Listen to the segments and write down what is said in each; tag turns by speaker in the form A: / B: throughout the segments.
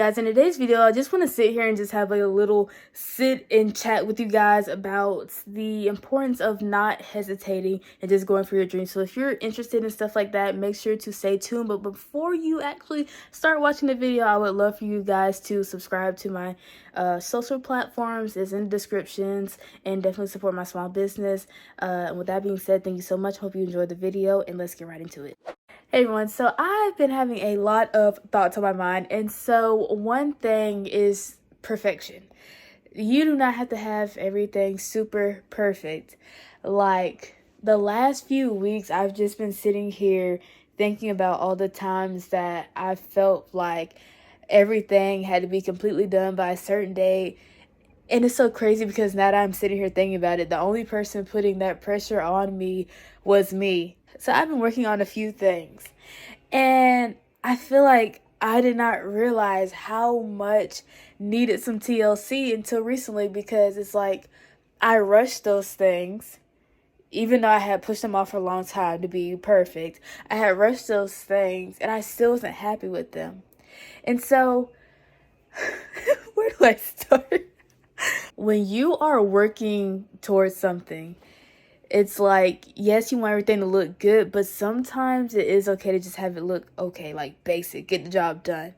A: Guys, in today's video, I just want to sit here and just have like a little sit and chat with you guys about the importance of not hesitating and just going for your dreams. So if you're interested in stuff like that, make sure to stay tuned. But before you actually start watching the video, I would love for you guys to subscribe to my social platforms. It's in the descriptions, and definitely support my small business. And with that being said, thank you so much. Hope you enjoyed the video, and let's get right into it. Hey everyone, so I've been having a lot of thoughts on my mind, and so one thing is perfection. You do not have to have everything super perfect. Like the last few weeks, I've just been sitting here thinking about all the times that I felt like everything had to be completely done by a certain date. And it's so crazy because now that I'm sitting here thinking about it, the only person putting that pressure on me was me. So I've been working on a few things, and I feel like I did not realize how much needed some TLC until recently, because it's like I rushed those things, even though I had pushed them off for a long time to be perfect. I had rushed those things and I still wasn't happy with them. And so, where do I start? When you are working towards something, it's like, yes, you want everything to look good, but sometimes it is okay to just have it look okay, like basic, get the job done.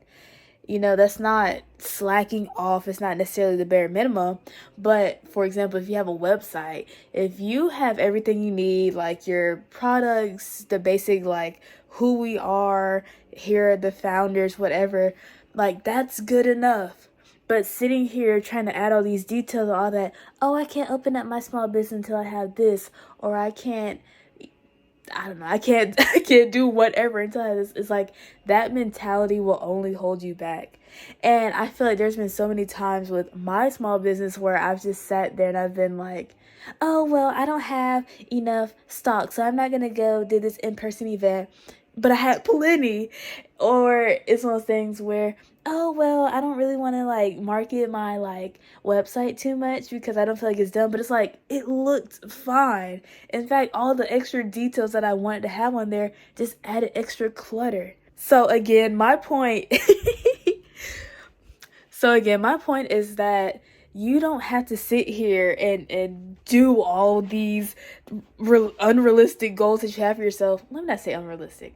A: You know, that's not slacking off. It's not necessarily the bare minimum. But for example, if you have a website, if you have everything you need, like your products, the basic, like who we are, here are the founders, whatever, like that's good enough. But sitting here trying to add all these details and all that, oh, I can't open up my small business until I have this, or I can't, I don't know, I can't do whatever until I have this. It's like that mentality will only hold you back. And I feel like there's been so many times with my small business where I've just sat there and I've been like, oh, well, I don't have enough stock, so I'm not going to go do this in-person event. But I had plenty. Or it's one of those things where, oh, well, I don't really want to like market my like website too much because I don't feel like it's done. But it's like, it looked fine. In fact, all the extra details that I wanted to have on there just added extra clutter. So again, my point is that you don't have to sit here and do all these unrealistic goals that you have for yourself. Let me not say unrealistic.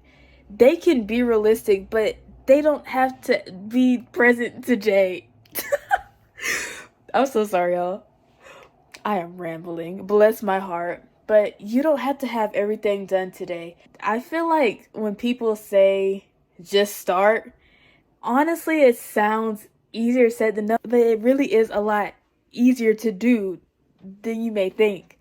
A: They can be realistic, but they don't have to be present today. I'm so sorry, y'all. I am rambling. Bless my heart. But you don't have to have everything done today. I feel like when people say just start, honestly, it sounds easier said than done, but it really is a lot easier to do than you may think.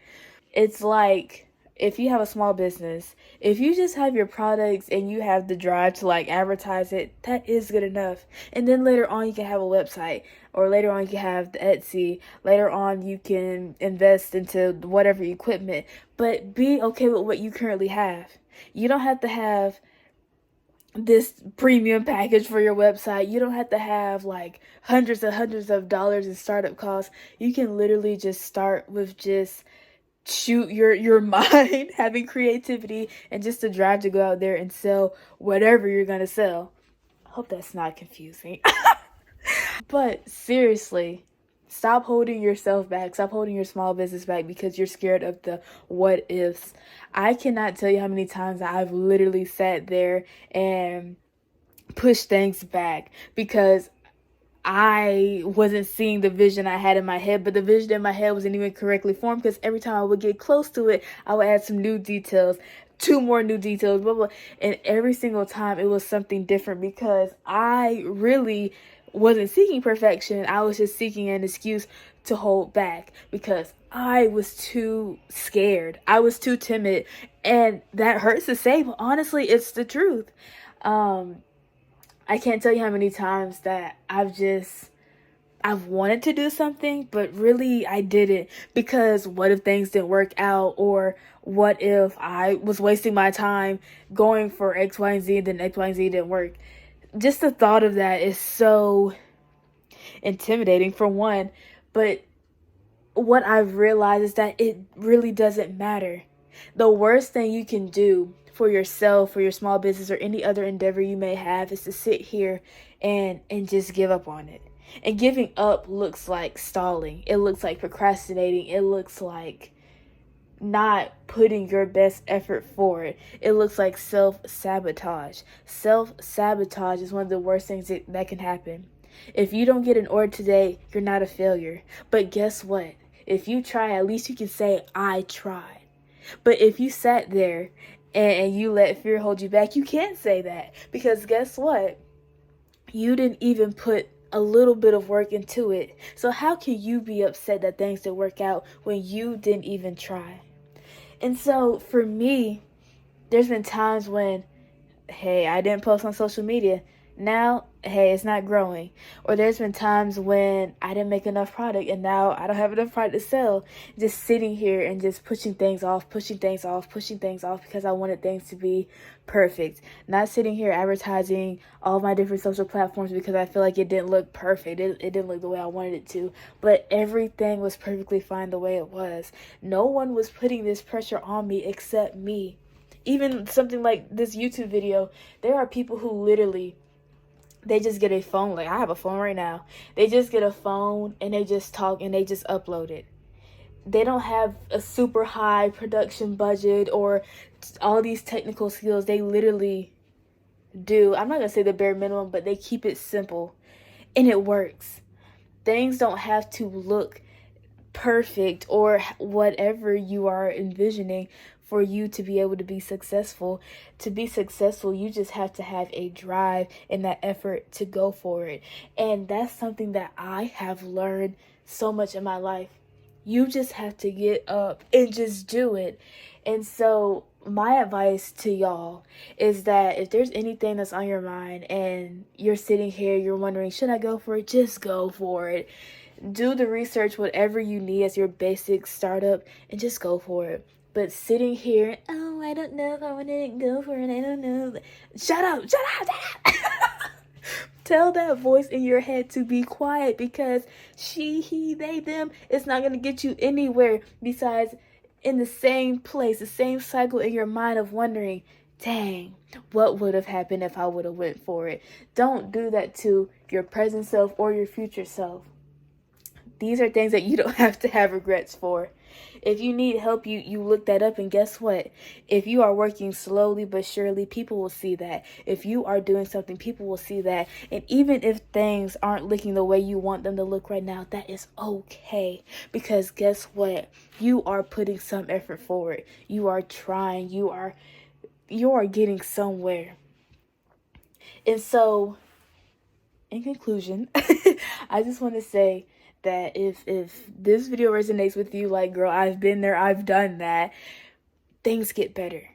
A: It's like, if you have a small business, if you just have your products and you have the drive to like advertise it, that is good enough. And then later on you can have a website, or later on you can have the Etsy, later on you can invest into whatever equipment, but be okay with what you currently have. You don't have to have this premium package for your website. You don't have to have like hundreds of dollars in startup costs. You can literally just start with just shoot your mind, having creativity, and just the drive to go out there and sell whatever you're gonna sell. I hope that's not confusing. But seriously, stop holding yourself back. Stop holding your small business back because you're scared of the what ifs. I cannot tell you how many times I've literally sat there and pushed things back because I wasn't seeing the vision I had in my head, but the vision in my head wasn't even correctly formed, because every time I would get close to it, I would add some new details, 2 more new details, blah, blah. And every single time it was something different because I really wasn't seeking perfection. I was just seeking an excuse to hold back because I was too scared. I was too timid, and that hurts to say, but honestly, it's the truth. I can't tell you how many times that I've wanted to do something, but really I didn't, because what if things didn't work out, or what if I was wasting my time going for X, Y, and Z, and then X, Y, and Z didn't work. Just the thought of that is so intimidating, for one, but what I've realized is that it really doesn't matter. The worst thing you can do for yourself, for your small business, or any other endeavor you may have is to sit here and just give up on it. And giving up looks like stalling. It looks like procrastinating. It looks like not putting your best effort forward. It looks like self-sabotage. Self-sabotage is one of the worst things that can happen. If you don't get an order today, you're not a failure. But guess what? If you try, at least you can say, I tried. But if you sat there and you let fear hold you back, you can't say that. Because guess what? You didn't even put a little bit of work into it. So how can you be upset that things didn't work out when you didn't even try? And so for me, there's been times when, hey, I didn't post on social media. Now, hey, it's not growing. Or there's been times when I didn't make enough product and now I don't have enough product to sell. Just sitting here and just pushing things off because I wanted things to be perfect. Not sitting here advertising all my different social platforms because I feel like it didn't look perfect. It didn't look the way I wanted it to. But everything was perfectly fine the way it was. No one was putting this pressure on me except me. Even something like this YouTube video, there are people who literally, they just get a phone. Like, I have a phone right now. They just get a phone and they just talk and they just upload it. They don't have a super high production budget or all these technical skills. They literally do, I'm not going to say the bare minimum, but they keep it simple. And it works. Things don't have to look perfect or whatever you are envisioning for you to be able to be successful. To be successful, you just have to have a drive and that effort to go for it. And that's something that I have learned so much in my life. You just have to get up and just do it. And so my advice to y'all is that if there's anything that's on your mind and you're sitting here, you're wondering, should I go for it? Just go for it. Do the research, whatever you need as your basic startup, and just go for it. But sitting here, oh, I don't know if I want to go for it. I don't know. Shut up. Tell that voice in your head to be quiet, because she, he, they, them, it's not going to get you anywhere besides in the same place, the same cycle in your mind of wondering, dang, what would have happened if I would have went for it? Don't do that to your present self or your future self. These are things that you don't have to have regrets for. If you need help, you look that up, and guess what? If you are working slowly but surely, people will see that. If you are doing something, people will see that. And even if things aren't looking the way you want them to look right now, that is okay. Because guess what? You are putting some effort forward. You are trying. You are getting somewhere. And so, in conclusion, I just want to say that if this video resonates with you, like, girl, I've been there, I've done that, things get better.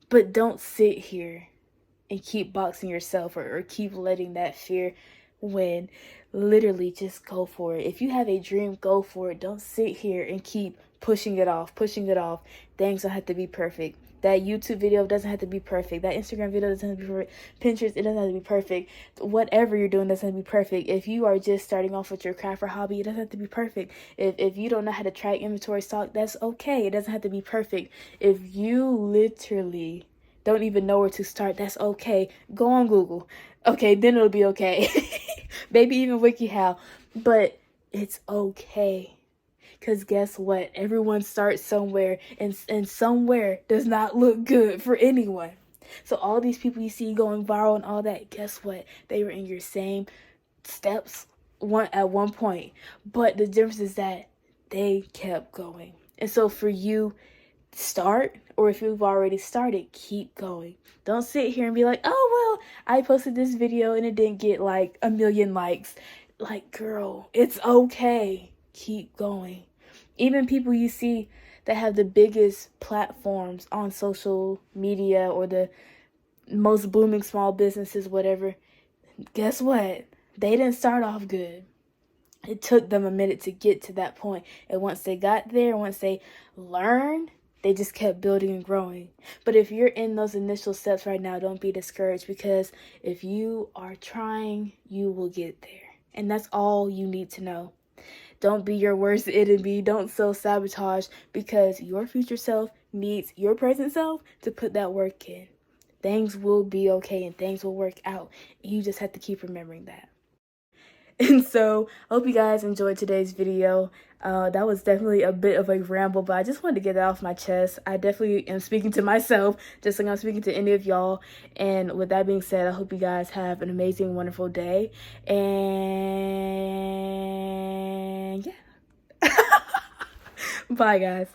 A: But don't sit here and keep boxing yourself or keep letting that fear win. Literally, just go for it. If you have a dream, go for it. Don't sit here and keep pushing it off. Things don't have to be perfect. That YouTube video doesn't have to be perfect. That Instagram video doesn't have to be perfect. Pinterest, it doesn't have to be perfect. Whatever you're doing doesn't have to be perfect. If you are just starting off with your craft or hobby, it doesn't have to be perfect. If you don't know how to track inventory stock, that's okay. It doesn't have to be perfect. If you literally don't even know where to start, that's okay. Go on Google. Okay, then it'll be okay. Maybe even WikiHow. But it's okay. Because guess what? Everyone starts somewhere, and somewhere does not look good for anyone. So all these people you see going viral and all that, guess what? They were in your same steps at one point. But the difference is that they kept going. And so for you, start, or if you've already started, keep going. Don't sit here and be like, oh, well, I posted this video and it didn't get like 1 million likes. Like, girl, it's okay. Keep going. Even people you see that have the biggest platforms on social media or the most booming small businesses, whatever, guess what? They didn't start off good. It took them a minute to get to that point. And once they got there, once they learned, they just kept building and growing. But if you're in those initial steps right now, don't be discouraged, because if you are trying, you will get there. And that's all you need to know. Don't be your worst enemy. Don't self-sabotage, because your future self needs your present self to put that work in. Things will be okay and things will work out. You just have to keep remembering that. And so I hope you guys enjoyed today's video. That was definitely a bit of a ramble, but I just wanted to get that off my chest. I definitely am speaking to myself, just like I'm speaking to any of y'all. And with that being said, I hope you guys have an amazing, wonderful day. And yeah. Bye, guys.